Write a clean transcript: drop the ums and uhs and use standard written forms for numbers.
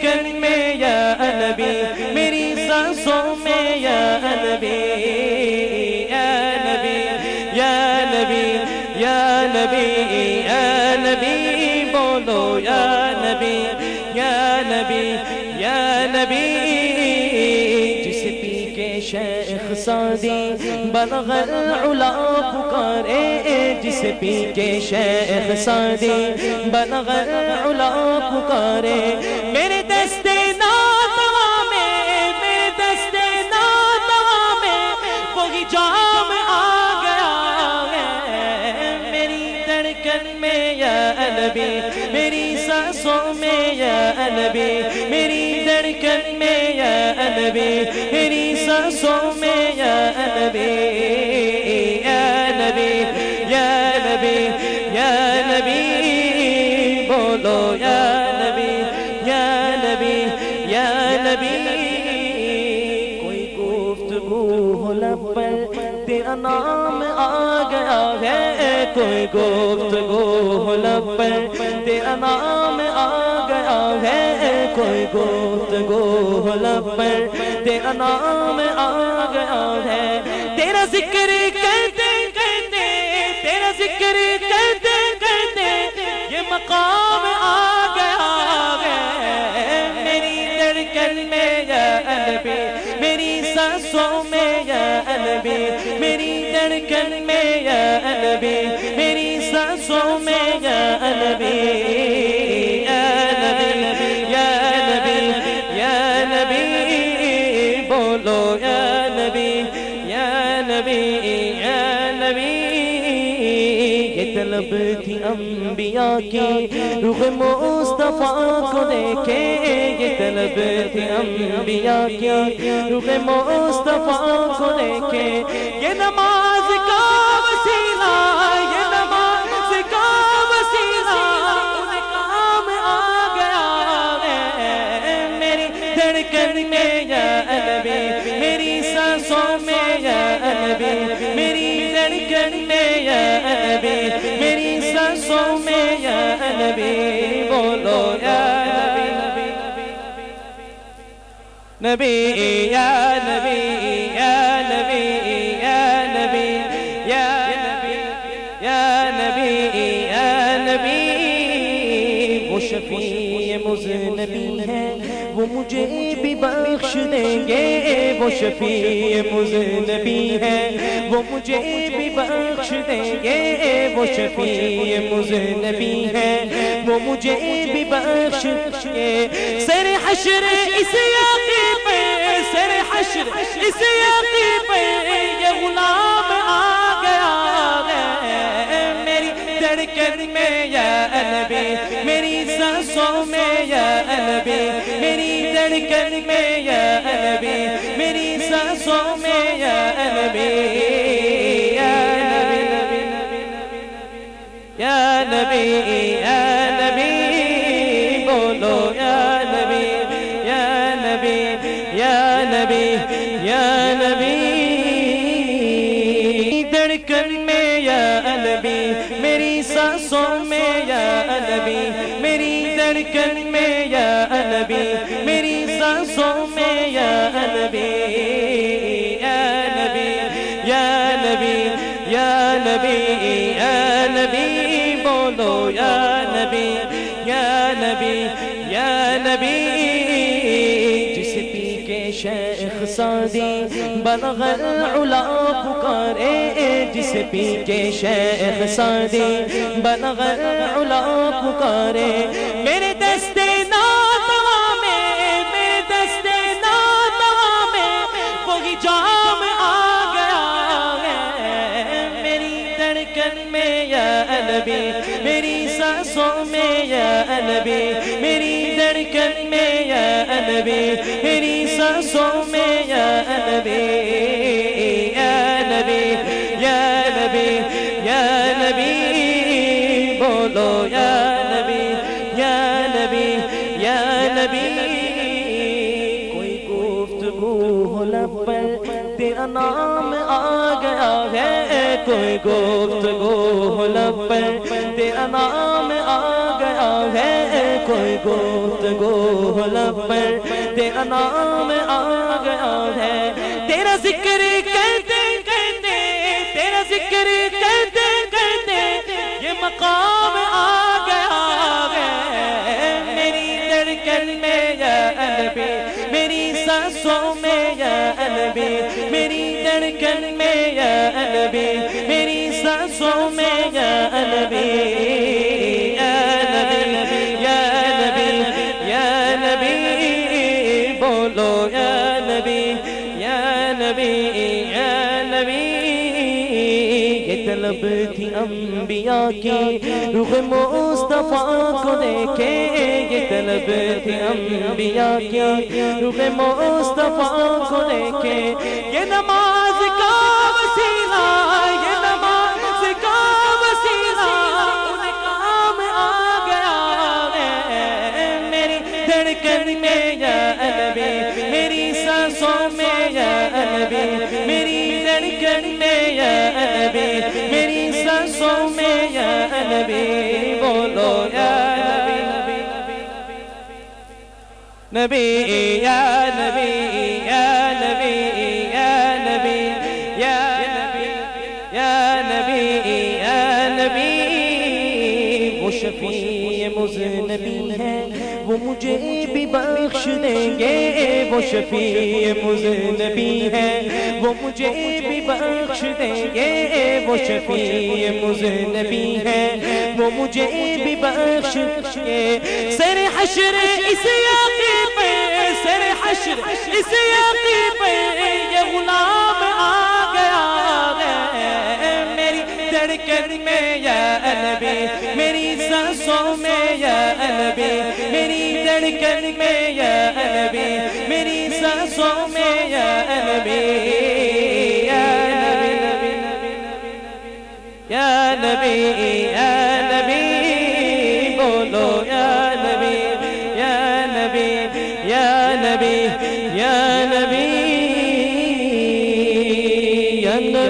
دھڑکن میں یا نبی، میری سانسوں میں یا نبی، یا نبی یا نبی یا نبی یا نبی، بولو یا نبی یا نبی یا نبی، جسے پی کے شیخ سعدی بلغ العلا پکارے، جسے پی کے شیخ سعدی بلغ العلا پکارے، میرے دستے ناتوا میں، میرے دستے ناتوا میں وہی جام آ گیا ہے، میری دھڑکن میں یا نبی، میری سانسوں میں یا نبی، میری دھڑکن میں یا نبی، میری سانسوں میں یا نبی، یا نبی یا نبی یا نبی، بولو یا نبی یا نبی یا نبی، کوئی گفتگو ہو لب پر تیرا نام آ گیا ہے، کوئی گفتگو ہو لب پر تیرا نام آ گیا ہے، کوئی گفتگو ہو لب پر تیرا نام آ گیا ہے، تیرا ذکر کرتے کرتے، تیرا ذکر کرتے کرتے یہ مقام آ گیا ہے، میری دھڑکن میں یا نبی، میری سانسوں میں یا نبی، میری دھڑکن میں یا نبی، میری سانسوں میں یا نبی، یا نبی یا نبی یا نبی، بولو یا نبی یا نبی یا نبی، یہ طلب تھی انبیاء کی روح مصطفیٰ کو دیکھے، یہ طلب تھی انبیاء کی روح مصطفیٰ کو دیکھے، یہ نماز کا وسیلہ، یہ نماز کا وسیلہ ان کام آ گیا ہے، میری دھڑکن میں یا نبی، میری سانسوں میں یا نبی، میری دھڑکن میں یا نبی، میری سانسوں میں یا نبی، بولو یا نبی نبی یا نبی یا نبی یا نبی یا نبی یا نبی یا نبی، وہ شفیع مذنبی ہے وہ مجھے بھی بخش دیں گے، وہ شفیع مذنبی ہے وہ مجھے بھی بخش دیں گے، وہ شفیع مذنبی ہے وہ مجھے بھی بخش دیں گے، سر حشر اس یاقی پہ، سر حشر اس یاقی پہ یہ غلام آ گیا ہے، میری دھڑکن میں یا نبی، میری سانسوں میں یا نبی، میری دھڑکن میں یا نبی، میری سانسوں میں یا نبی، یا نبی یا نبی یا نبی، بولو یا نبی یا نبی یا نبی یا نبی، دھڑکن میں یا نبی، میری سانسوں میں یا نبی، میری دھڑکن میں یا نبی، میری سانسوں میں یا نبی، یا نبی یا نبی یا نبی یا نبی، بولو یا نبی یا نبی یا نبی، جسے پی کے شیخ سعدی بلغ العلا پکارے، جسے پی کے شیخ سعدی بلغ العلا پکارے، میرے دستے ناتوا میں، میرے دستے ناتوا میں وہی جام آ گیا ہے، میری دھڑکن میں یا نبی، میری سانسوں میں یا نبی، میری دھڑکن میں یا نبی، میری سانسوں میں یا نبی، یا نبی یا نبی یا نبی، بولو یا نبی یا نبی یا نبی، کوئی گفتگو ہو لب پر تیرا نام آ گیا ہے، کوئی گفتگو ہو لب پر تیرا نام آ گیا ہے، کوئی گفتگو لب پر تیرا نام آ گیا ہے، تیرا ذکر کرتے کرتے، تیرا ذکر کرتے کرتے یہ مقام آ گیا ہے، میری دھڑکن میں یا نبی، میری سانسوں میں یا نبی، میری دھڑکن میں یا نبی، میری سانسوں میں یا نبی، یا نبی، یا نبی، یا نبی، بولو یا نبی، یا نبی، یا نبی۔ یہ طلب تھی انبیاء کی روح مصطفیٰ کو دیکھے، یہ طلب تھی انبیاء کی روح مصطفیٰ کو دیکھے، یہ نماز کا وسیلہ، یہ نماز کا وسیلہ ان کام آ گیا ہے، میری دھڑکن میں یا نبی، میری سانسوں میں یا نبی، میری دھڑکن میں یا نبی، میری سانسوں میں یا نبی، بولو یا نبی، نبی یا نبی، یا نبی، یا نبی، یا نبی، یا نبی، یا نبی۔ وہ شفیع مذنبی ہے، وہ مجھے بھی بخش دیں گے، وہ شفیع مذنبی ہے، وہ مجھے بھی بخش دیں گے، وہ شفیع مذنبی ہے، وہ مجھے بھی بخش دیں گے، سر حشر اس یقین پہ، سر حشر اس یقین پہ یہ غلام آ گیا ہے، میری دھڑکن میں یا نبی، میری سانسوں میں یا نبی، میری دھڑکن میں یا نبی، میری سانسوں میں یا نبی، یا نبی، یا نبی، یا